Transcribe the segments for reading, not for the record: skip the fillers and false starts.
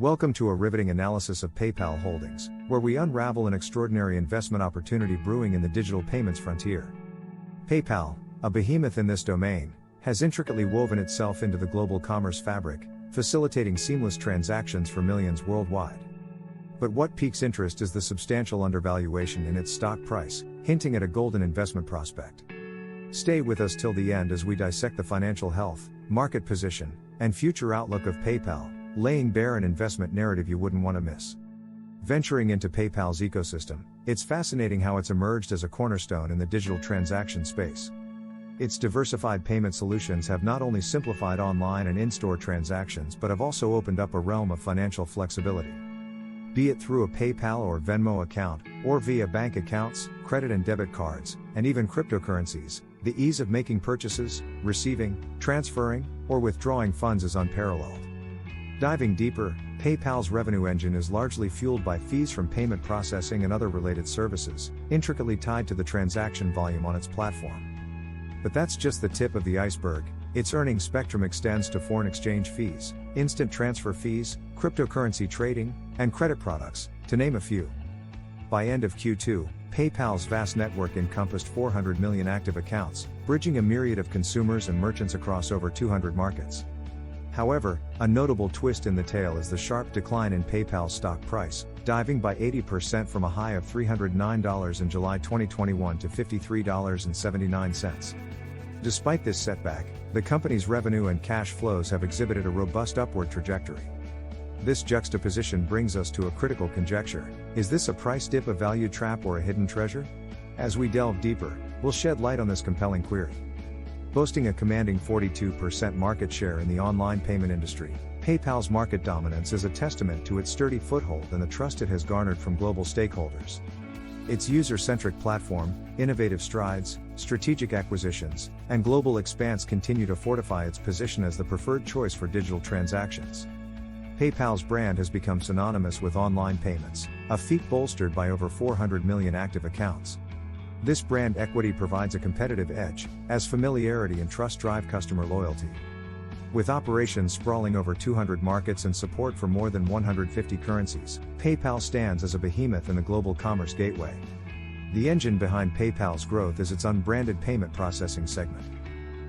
Welcome to a riveting analysis of PayPal Holdings, where we unravel an extraordinary investment opportunity brewing in the digital payments frontier. PayPal, a behemoth in this domain, has intricately woven itself into the global commerce fabric, facilitating seamless transactions for millions worldwide. But what piques interest is the substantial undervaluation in its stock price, hinting at a golden investment prospect. Stay with us till the end as we dissect the financial health, market position, and future outlook of PayPal, laying bare an investment narrative you wouldn't want to miss. Venturing into PayPal's ecosystem, it's fascinating how it's emerged as a cornerstone in the digital transaction space. Its diversified payment solutions have not only simplified online and in-store transactions but have also opened up a realm of financial flexibility. Be it through a PayPal or Venmo account, or via bank accounts, credit and debit cards, and even cryptocurrencies, the ease of making purchases, receiving, transferring, or withdrawing funds is unparalleled. Diving deeper, PayPal's revenue engine is largely fueled by fees from payment processing and other related services, intricately tied to the transaction volume on its platform. But that's just the tip of the iceberg. Its earnings spectrum extends to foreign exchange fees, instant transfer fees, cryptocurrency trading, and credit products, to name a few. By end of Q2, PayPal's vast network encompassed 400 million active accounts, bridging a myriad of consumers and merchants across over 200 markets. However, a notable twist in the tale is the sharp decline in PayPal's stock price, diving by 80% from a high of $309 in July 2021 to $53.79. Despite this setback, the company's revenue and cash flows have exhibited a robust upward trajectory. This juxtaposition brings us to a critical conjecture: is this a price dip, a value trap, or a hidden treasure? As we delve deeper, we'll shed light on this compelling query. Boasting a commanding 42% market share in the online payment industry, PayPal's market dominance is a testament to its sturdy foothold and the trust it has garnered from global stakeholders. Its user-centric platform, innovative strides, strategic acquisitions, and global expanse continue to fortify its position as the preferred choice for digital transactions. PayPal's brand has become synonymous with online payments, a feat bolstered by over 400 million active accounts. This brand equity provides a competitive edge, as familiarity and trust drive customer loyalty. With operations sprawling over 200 markets and support for more than 150 currencies, PayPal stands as a behemoth in the global commerce gateway. The engine behind PayPal's growth is its unbranded payment processing segment.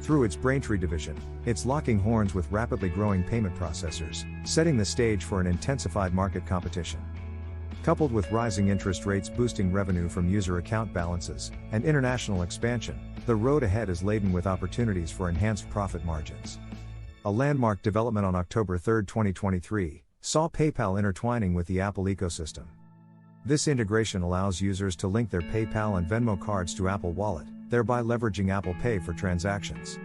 Through its Braintree division, it's locking horns with rapidly growing payment processors, setting the stage for an intensified market competition. Coupled with rising interest rates boosting revenue from user account balances and international expansion, the road ahead is laden with opportunities for enhanced profit margins. A landmark development on October 3, 2023, saw PayPal intertwining with the Apple ecosystem. This integration allows users to link their PayPal and Venmo cards to Apple Wallet, thereby leveraging Apple Pay for transactions.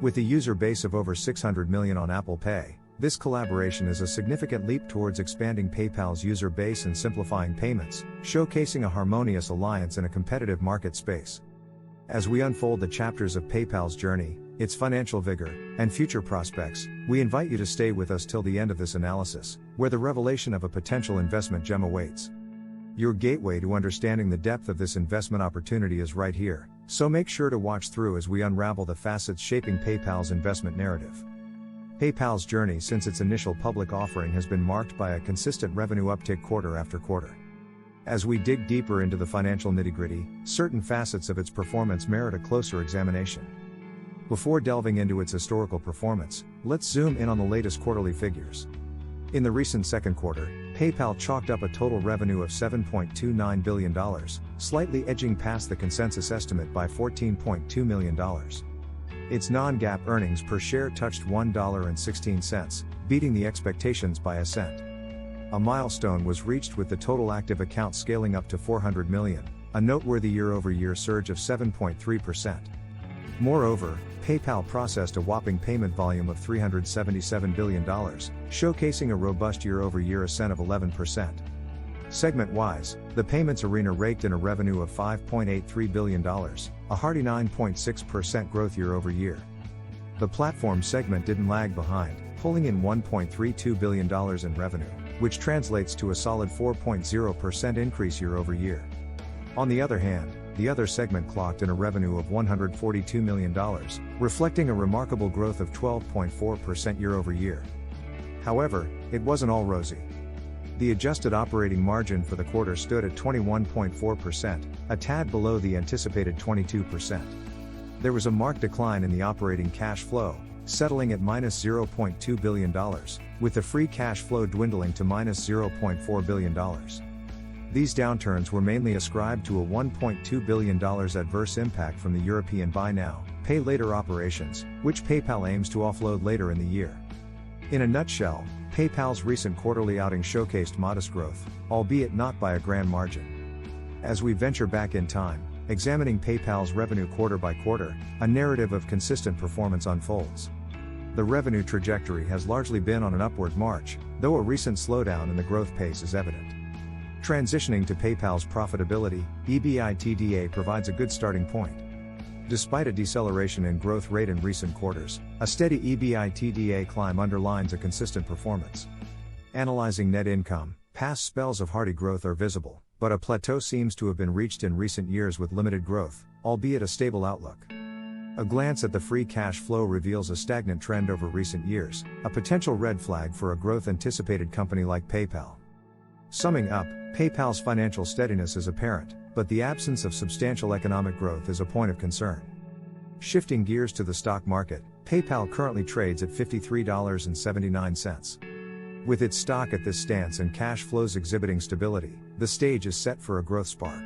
With a user base of over 600 million on Apple Pay, this collaboration is a significant leap towards expanding PayPal's user base and simplifying payments, showcasing a harmonious alliance in a competitive market space. As we unfold the chapters of PayPal's journey, its financial vigor, and future prospects, we invite you to stay with us till the end of this analysis, where the revelation of a potential investment gem awaits. Your gateway to understanding the depth of this investment opportunity is right here, so make sure to watch through as we unravel the facets shaping PayPal's investment narrative. PayPal's journey since its initial public offering has been marked by a consistent revenue uptick quarter after quarter. As we dig deeper into the financial nitty-gritty, certain facets of its performance merit a closer examination. Before delving into its historical performance, let's zoom in on the latest quarterly figures. In the recent second quarter, PayPal chalked up a total revenue of $7.29 billion, slightly edging past the consensus estimate by $14.2 million. Its non-GAAP earnings per share touched $1.16, beating the expectations by a cent. A milestone was reached with the total active accounts scaling up to 400 million, a noteworthy year-over-year surge of 7.3%. Moreover, PayPal processed a whopping payment volume of $377 billion, showcasing a robust year-over-year ascent of 11%. Segment-wise, the payments arena raked in a revenue of $5.83 billion, a hearty 9.6% growth year-over-year. The platform segment didn't lag behind, pulling in $1.32 billion in revenue, which translates to a solid 4.0% increase year-over-year. On the other hand, the other segment clocked in a revenue of $142 million, reflecting a remarkable growth of 12.4% year-over-year. However, it wasn't all rosy. The adjusted operating margin for the quarter stood at 21.4%, a tad below the anticipated 22%. There was a marked decline in the operating cash flow, settling at minus $0.2 billion, with the free cash flow dwindling to minus $0.4 billion. These downturns were mainly ascribed to a $1.2 billion adverse impact from the European buy now, pay later operations, which PayPal aims to offload later in the year. In a nutshell, PayPal's recent quarterly outing showcased modest growth, albeit not by a grand margin. As we venture back in time, examining PayPal's revenue quarter by quarter, a narrative of consistent performance unfolds. The revenue trajectory has largely been on an upward march, though a recent slowdown in the growth pace is evident. Transitioning to PayPal's profitability, EBITDA provides a good starting point. Despite a deceleration in growth rate in recent quarters, a steady EBITDA climb underlines a consistent performance. Analyzing net income, past spells of hearty growth are visible, but a plateau seems to have been reached in recent years with limited growth, albeit a stable outlook. A glance at the free cash flow reveals a stagnant trend over recent years, a potential red flag for a growth-anticipated company like PayPal. Summing up, PayPal's financial steadiness is apparent, but the absence of substantial economic growth is a point of concern. Shifting gears to the stock market, PayPal currently trades at $53.79. With its stock at this stance and cash flows exhibiting stability, the stage is set for a growth spark.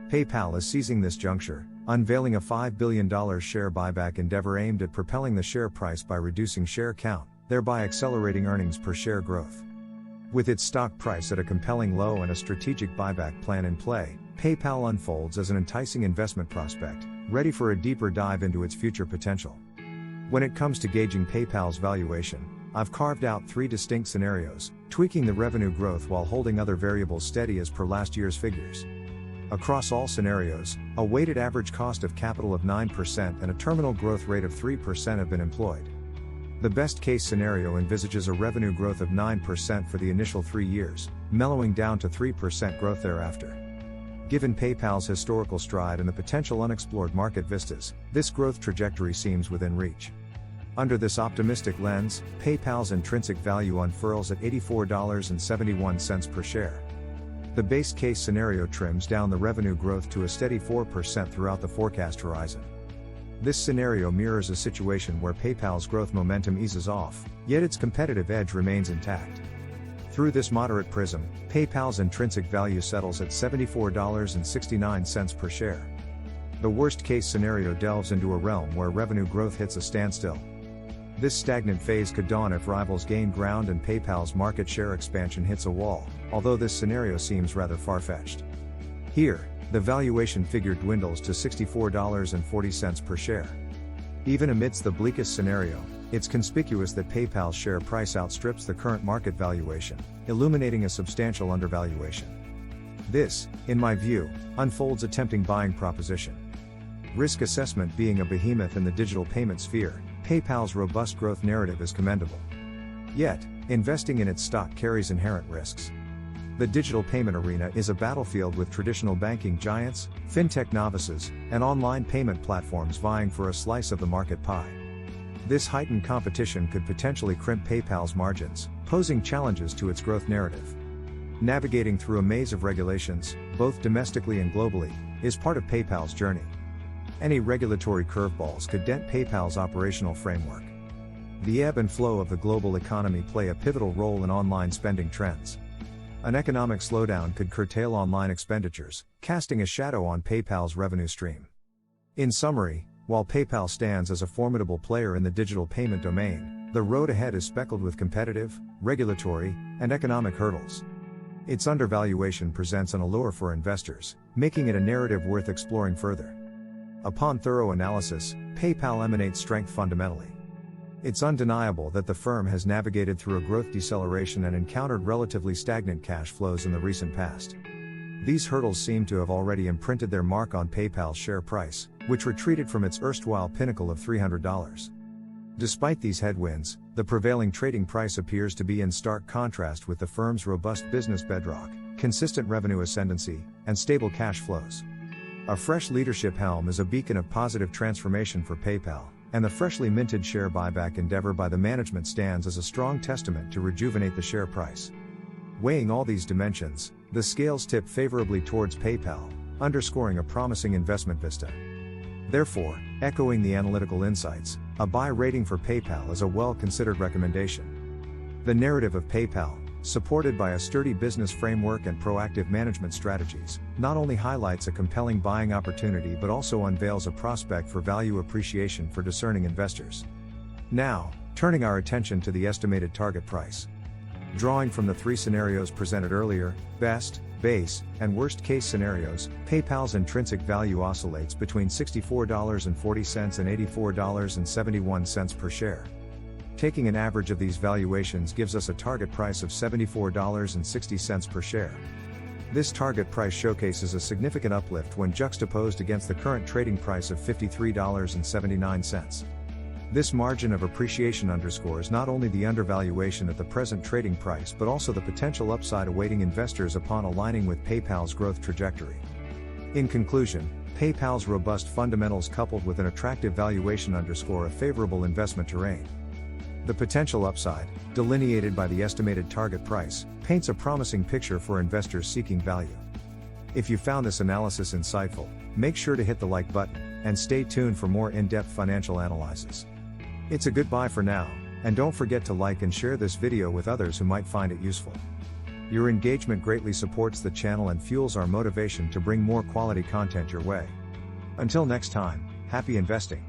PayPal is seizing this juncture, unveiling a $5 billion share buyback endeavor aimed at propelling the share price by reducing share count, thereby accelerating earnings per share growth. With its stock price at a compelling low and a strategic buyback plan in play, PayPal unfolds as an enticing investment prospect, ready for a deeper dive into its future potential. When it comes to gauging PayPal's valuation, I've carved out 3 distinct scenarios, tweaking the revenue growth while holding other variables steady as per last year's figures. Across all scenarios, a weighted average cost of capital of 9% and a terminal growth rate of 3% have been employed. The best case scenario envisages a revenue growth of 9% for the initial 3 years, mellowing down to 3% growth thereafter. Given PayPal's historical stride and the potential unexplored market vistas, this growth trajectory seems within reach. Under this optimistic lens, PayPal's intrinsic value unfurls at $84.71 per share. The base case scenario trims down the revenue growth to a steady 4% throughout the forecast horizon. This scenario mirrors a situation where PayPal's growth momentum eases off, yet its competitive edge remains intact. Through this moderate prism, PayPal's intrinsic value settles at $74.69 per share. The worst-case scenario delves into a realm where revenue growth hits a standstill. This stagnant phase could dawn if rivals gain ground and PayPal's market share expansion hits a wall, although this scenario seems rather far-fetched. Here, the valuation figure dwindles to $64.40 per share. Even amidst the bleakest scenario, it's conspicuous that PayPal's share price outstrips the current market valuation, illuminating a substantial undervaluation. This, in my view, unfolds a tempting buying proposition. Risk assessment being a behemoth in the digital payment sphere, PayPal's robust growth narrative is commendable. Yet, investing in its stock carries inherent risks. The digital payment arena is a battlefield with traditional banking giants, fintech novices, and online payment platforms vying for a slice of the market pie. This heightened competition could potentially crimp PayPal's margins, posing challenges to its growth narrative. Navigating through a maze of regulations, both domestically and globally, is part of PayPal's journey. Any regulatory curveballs could dent PayPal's operational framework. The ebb and flow of the global economy play a pivotal role in online spending trends. An economic slowdown could curtail online expenditures, casting a shadow on PayPal's revenue stream. In summary, while PayPal stands as a formidable player in the digital payment domain, the road ahead is speckled with competitive, regulatory, and economic hurdles. Its undervaluation presents an allure for investors, making it a narrative worth exploring further. Upon thorough analysis, PayPal emanates strength fundamentally. It's undeniable that the firm has navigated through a growth deceleration and encountered relatively stagnant cash flows in the recent past. These hurdles seem to have already imprinted their mark on PayPal's share price, which retreated from its erstwhile pinnacle of $300. Despite these headwinds, the prevailing trading price appears to be in stark contrast with the firm's robust business bedrock, consistent revenue ascendancy, and stable cash flows. A fresh leadership helm is a beacon of positive transformation for PayPal, and the freshly minted share buyback endeavor by the management stands as a strong testament to rejuvenate the share price. Weighing all these dimensions, the scales tip favorably towards PayPal, underscoring a promising investment vista. Therefore, echoing the analytical insights, a buy rating for PayPal is a well-considered recommendation. The narrative of PayPal, supported by a sturdy business framework and proactive management strategies, not only highlights a compelling buying opportunity but also unveils a prospect for value appreciation for discerning investors. Now, turning our attention to the estimated target price. Drawing from the three scenarios presented earlier, best, base, and worst case scenarios, PayPal's intrinsic value oscillates between $64.40 and $84.71 per share. Taking an average of these valuations gives us a target price of $74.60 per share. This target price showcases a significant uplift when juxtaposed against the current trading price of $53.79. This margin of appreciation underscores not only the undervaluation at the present trading price but also the potential upside awaiting investors upon aligning with PayPal's growth trajectory. In conclusion, PayPal's robust fundamentals coupled with an attractive valuation underscore a favorable investment terrain. The potential upside, delineated by the estimated target price, paints a promising picture for investors seeking value. If you found this analysis insightful, make sure to hit the like button, and stay tuned for more in-depth financial analysis. It's a good buy for now, and don't forget to like and share this video with others who might find it useful. Your engagement greatly supports the channel and fuels our motivation to bring more quality content your way. Until next time, happy investing.